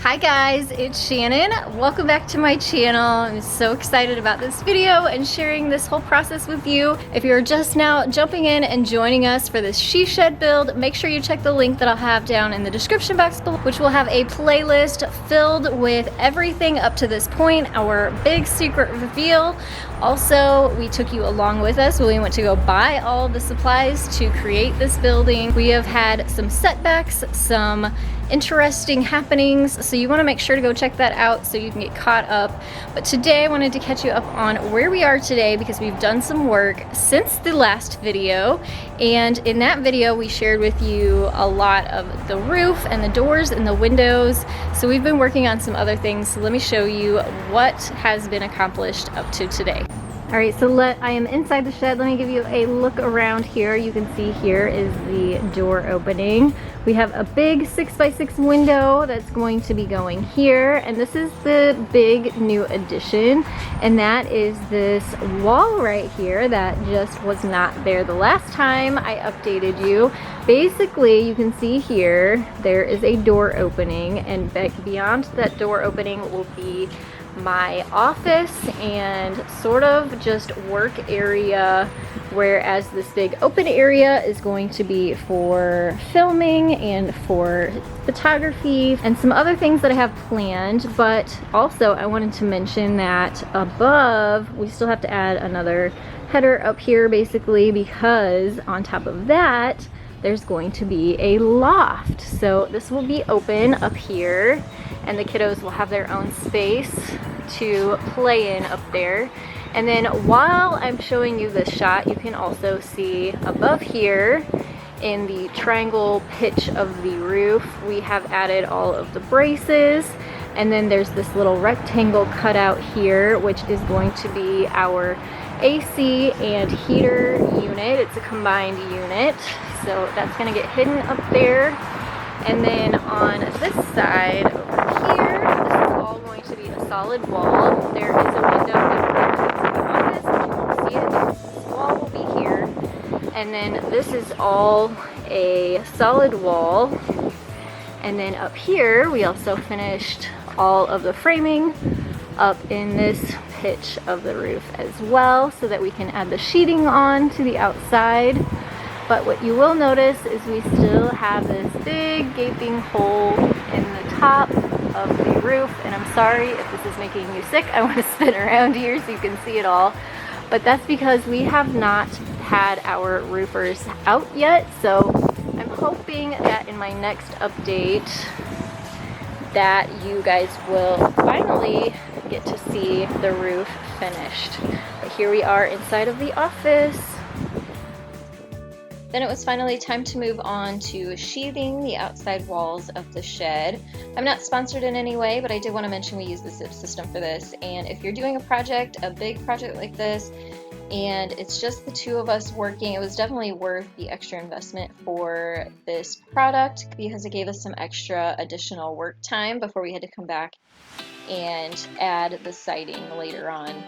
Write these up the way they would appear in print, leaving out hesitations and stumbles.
Hi guys, it's Shannon. Welcome back to my channel. I'm so excited about this video and sharing this whole process with you. If you're just now jumping in and joining us for this she shed build, make sure you check the link that I'll have down in the description box below, which will have a playlist filled with everything up to this point, our big secret reveal. Also, we took you along with us when we went to go buy all the supplies to create this building. We have had some setbacks, some interesting happenings, so you want to make sure to go check that out so you can get caught up. But today I wanted to catch you up on where we are today because we've done some work since the last video, and in that video we shared with you a lot of the roof and the doors and the windows. So we've been working on some other things, so let me show you what has been accomplished up to today. All right, so I am inside the shed. Let me give you a look around here. You can see here is the door opening. We have a big 6x6 window that's going to be going here, and this is the big new addition, and that is this wall right here that just was not there the last time I updated you. Basically, you can see here there is a door opening, and beyond that door opening will be my office and sort of just work area, whereas this big open area is going to be for filming and for photography and some other things that I have planned. But also I wanted to mention that above we still have to add another header up here, basically because on top of that there's going to be a loft. So this will be open up here, and the kiddos will have their own space to play in up there. And then while I'm showing you this shot, you can also see above here in the triangle pitch of the roof, we have added all of the braces. And then there's this little rectangle cutout here, which is going to be our AC and heater unit. It's a combined unit, so that's going to get hidden up there. And then on this side over here, this is all going to be a solid wall. There is a window that leads to the office, but you won't see it. This wall will be here. And then this is all a solid wall. And then up here, we also finished all of the framing up in this pitch of the roof as well, so that we can add the sheeting on to the outside. But what you will notice is we still have this big gaping hole in the top of the roof, and I'm sorry if this is making you sick. I want to spin around here so you can see it all. But that's because we have not had our roofers out yet, so I'm hoping that in my next update that you guys will finally get to see the roof finished. But here we are inside of the office. Then it was finally time to move on to sheathing the outside walls of the shed. I'm not sponsored in any way, but I did want to mention we use the zip system for this. And if you're doing a project, a big project like this, and it's just the two of us working, it was definitely worth the extra investment for this product because it gave us some extra additional work time before we had to come back and add the siding later on.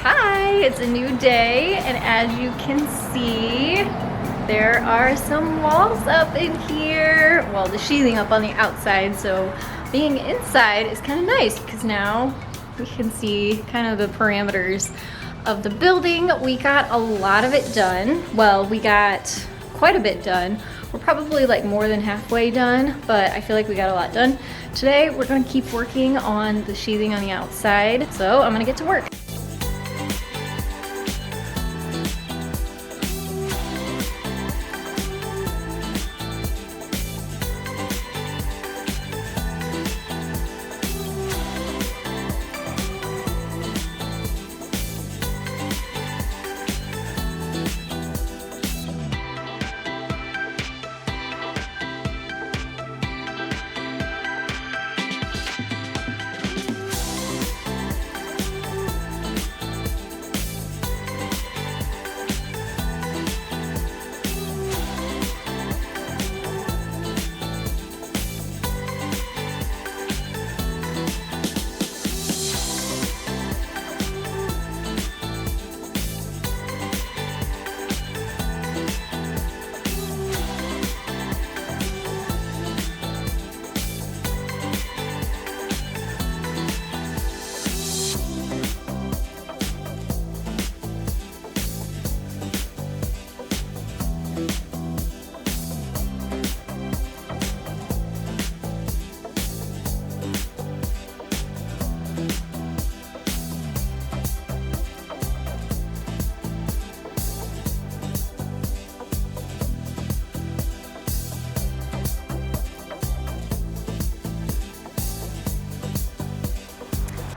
Hi, it's a new day, and as you can see, there are some walls up in here. Well, the sheathing up on the outside, so being inside is kind of nice because now we can see kind of the parameters of the building. We got a lot of it done. Well, we got quite a bit done We're probably like more than halfway done, but I feel like we got a lot done. Today, we're gonna keep working on the sheathing on the outside, so I'm gonna get to work.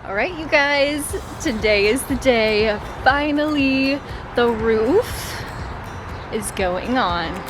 All right, you guys, today is the day. Finally, the roof is going on.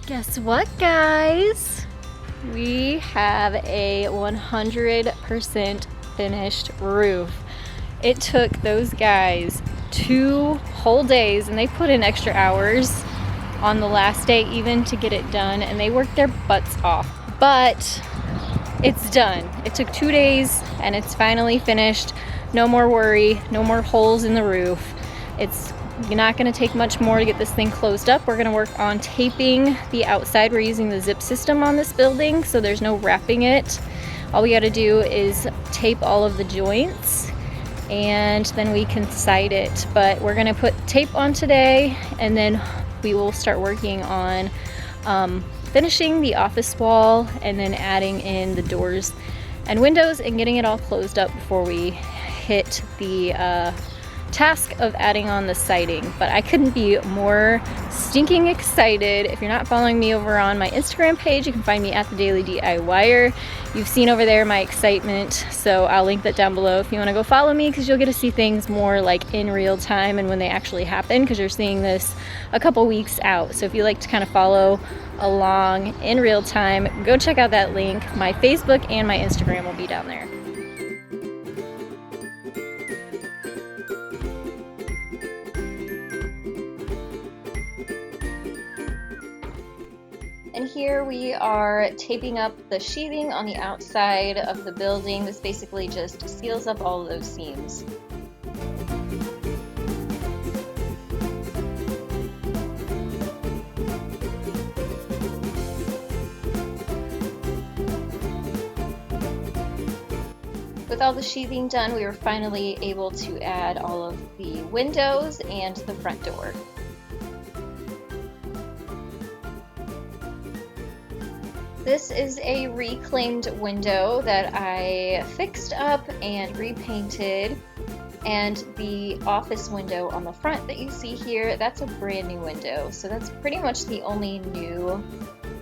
Guess what, guys? We have a 100% finished roof. It took those guys 2 whole days, and they put in extra hours on the last day even to get it done, and they worked their butts off. But it's done. It took 2 days, and it's finally finished. No more worry, no more holes in the roof. It's not going to take much more to get this thing closed up. We're going to work on taping the outside. We're using the zip system on this building, so there's no wrapping it. All we got to do is tape all of the joints, and then we can side it. But we're going to put tape on today, and then we will start working on finishing the office wall, and then adding in the doors and windows and getting it all closed up before we hit the task of adding on the siding. But I couldn't be more stinking excited. If you're not following me over on my Instagram page, you can find me at TheDailyDIYer. You've seen over there my excitement, so I'll link that down below if you want to go follow me, because you'll get to see things more like in real time and when they actually happen, because you're seeing this a couple weeks out. So if you like to kind of follow along in real time, go check out that link. My Facebook and my Instagram will be down there. And here we are taping up the sheathing on the outside of the building. This basically just seals up all of those seams. With all the sheathing done, we were finally able to add all of the windows and the front door. This is a reclaimed window that I fixed up and repainted, and the office window on the front that you see here, that's a brand new window. So that's pretty much the only new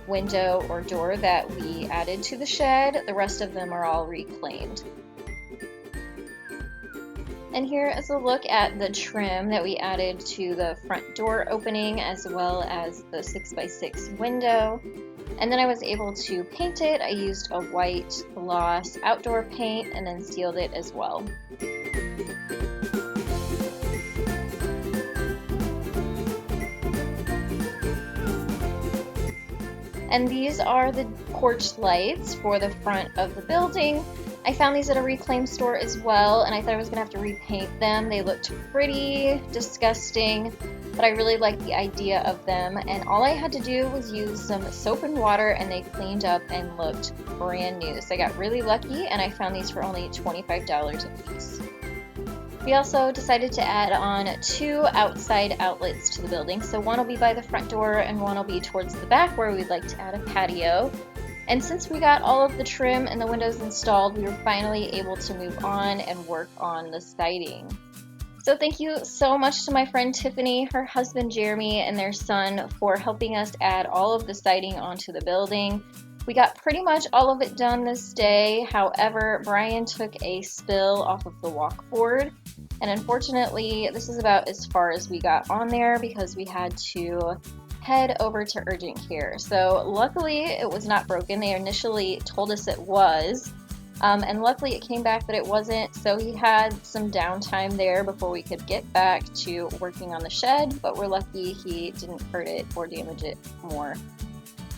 window or door that we added to the shed. The rest of them are all reclaimed. And here is a look at the trim that we added to the front door opening as well as the 6x6 window. And then I was able to paint it. I used a white gloss outdoor paint and then sealed it as well. And these are the porch lights for the front of the building. I found these at a reclaimed store as well, and I thought I was gonna have to repaint them. They looked pretty disgusting, but I really liked the idea of them. And all I had to do was use some soap and water, and they cleaned up and looked brand new. So I got really lucky, and I found these for only $25 a piece. We also decided to add on 2 outside outlets to the building. So one will be by the front door and one will be towards the back where we'd like to add a patio. And since we got all of the trim and the windows installed, we were finally able to move on and work on the siding. So thank you so much to my friend Tiffany, her husband Jeremy, and their son for helping us add all of the siding onto the building. We got pretty much all of it done this day. However, Brian took a spill off of the walkboard, and unfortunately this is about as far as we got on there because we had to head over to urgent care. So luckily it was not broken. They initially told us it was, and luckily it came back that it wasn't, so he had some downtime there before we could get back to working on the shed, but we're lucky he didn't hurt it or damage it more.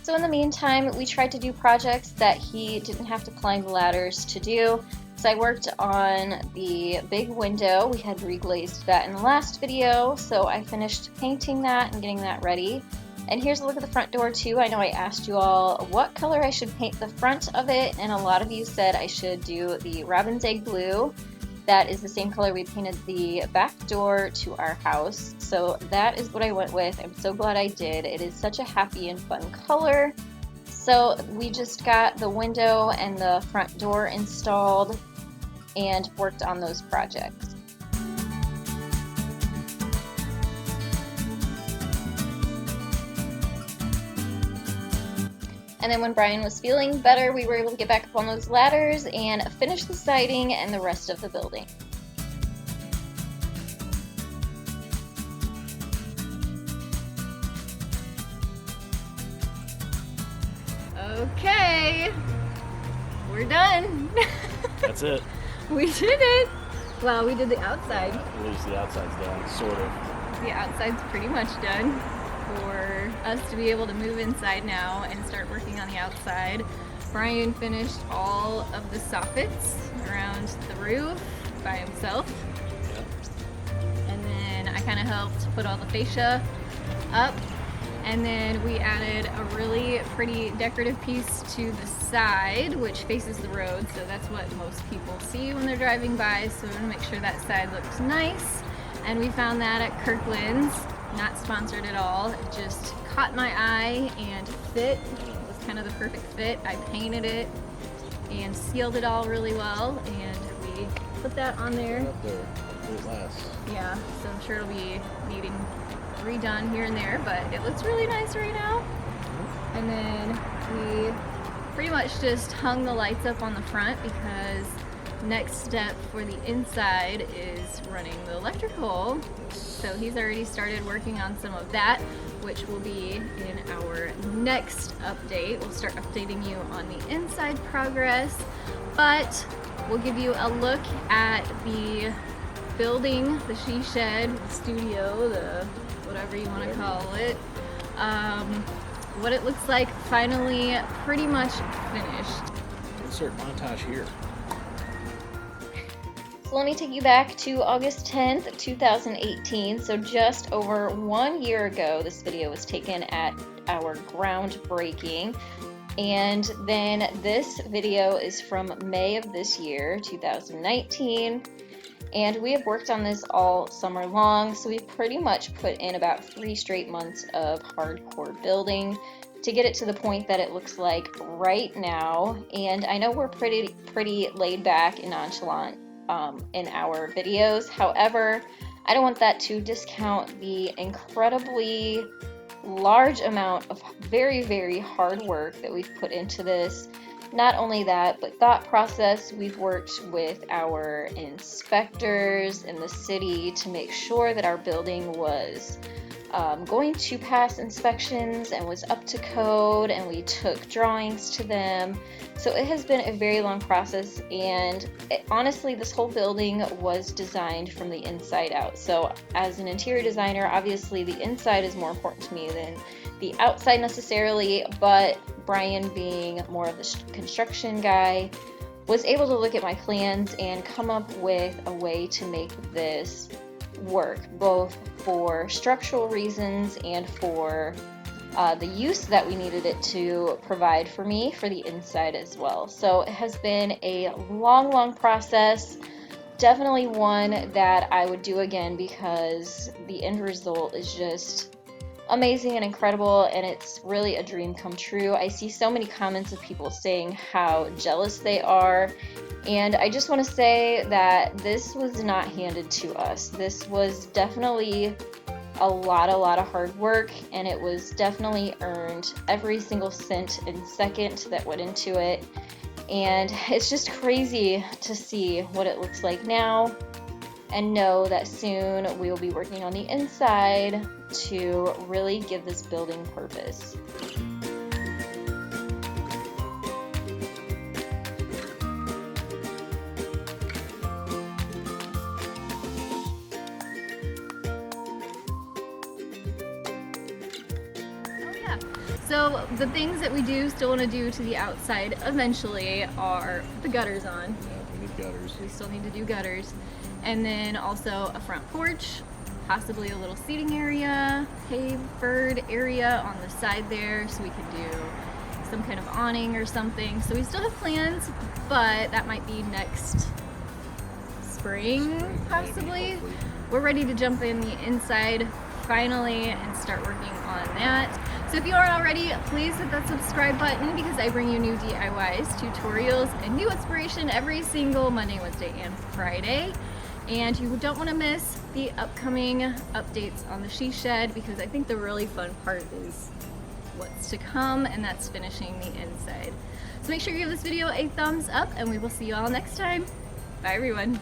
So in the meantime, we tried to do projects that he didn't have to climb the ladders to do. So I worked on the big window. We had reglazed that in the last video, so I finished painting that and getting that ready. And here's a look at the front door too. I know I asked you all what color I should paint the front of it, and a lot of you said I should do the robin's egg blue. That is the same color we painted the back door to our house. So that is what I went with. I'm so glad I did. It is such a happy and fun color. So we just got the window and the front door installed and worked on those projects. And then when Brian was feeling better, we were able to get back up on those ladders and finish the siding and the rest of the building. Okay, we're done. That's it. We did it. Well, we did the outside. At least the outside's done, sort of. The outside's pretty much done for us to be able to move inside now and start working on the outside. Brian finished all of the soffits around the roof by himself. Yep. And then I kind of helped put all the fascia up. And then we added a really pretty decorative piece to the side, which faces the road, so that's what most people see when they're driving by, so we're gonna make sure that side looks nice. And we found that at Kirkland's, not sponsored at all, it just caught my eye and fit. It was kind of the perfect fit. I painted it and sealed it all really well, and we put that on there. Up there. Hopefully it lasts. Yeah, so I'm sure it'll be needing redone here and there, but it looks really nice right now. And then we pretty much just hung the lights up on the front because next step for the inside is running the electrical. So he's already started working on some of that, which will be in our next update. We'll start updating you on the inside progress, but we'll give you a look at the building, the she shed, the studio, the whatever you want to call it, what it looks like finally pretty much finished. Insert montage here. So let me take you back to August 10th, 2018. So just over 1 year ago, this video was taken at our groundbreaking. And then this video is from May of this year, 2019. And we have worked on this all summer long, so we've pretty much put in about 3 straight months of hardcore building to get it to the point that it looks like right now. And I know we're pretty laid back and nonchalant in our videos. However, I don't want that to discount the incredibly large amount of very hard work that we've put into this. not only that, but thought process, we've worked with our inspectors in the city to make sure that our building was going to pass inspections and was up to code, and we took drawings to them. So it has been a very long process, and honestly, this whole building was designed from the inside out. So as an interior designer, obviously the inside is more important to me than the outside necessarily, but Brian, being more of the construction guy, was able to look at my plans and come up with a way to make this work, both for structural reasons and for the use that we needed it to provide for me for the inside as well. So it has been a long process, definitely one that I would do again, because the end result is just amazing and incredible, and it's really a dream come true. I see so many comments of people saying how jealous they are, and I just want to say that this was not handed to us. This was definitely a lot of hard work, and it was definitely earned, every single cent and second that went into it. And it's just crazy to see what it looks like now, and know that soon we will be working on the inside to really give this building purpose. So the things that we still want to do to the outside eventually are the gutters on. Yeah, we need gutters. We still need to do gutters. And then also a front porch, possibly a little seating area, pavered area on the side there, so we could do some kind of awning or something. So we still have plans, but that might be next spring, possibly. We're ready to jump in the inside finally and start working on that. So if you aren't already, please hit that subscribe button, because I bring you new DIYs, tutorials, and new inspiration every single Monday, Wednesday, and Friday. And you don't want to miss the upcoming updates on the she shed, because I think the really fun part is what's to come, and that's finishing the inside. So make sure you give this video a thumbs up, and we will see you all next time. Bye everyone.